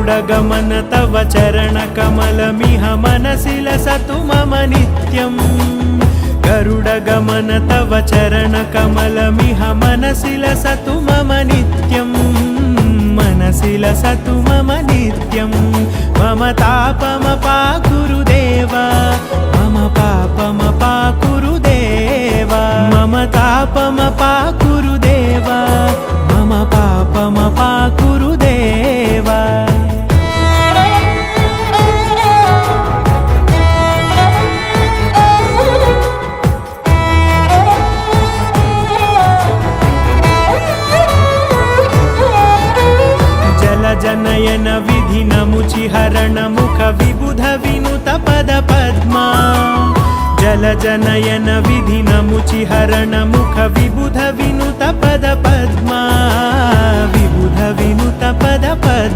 गरुडगमन तव चरणकमलमिह मनसि लसतु मम नित्यम् गरुडगमन तव चरणकमलमिह मनसि लसतु मम नित्यम् मनसि लसतु मम नित्यम् मम तापमपाकुरुदेव मम पापमपाकुरुदेव मम तापमपाकुरुदेव मम पापमपाकुरुदेव जनयन विधिनमुचिहरण मुख विबुध विनुत पद पद्मा जलजनयन विधिनमुचिहरण मुख विबुध विनुत पद पद्मा विबुध विनुत पद पद्मा।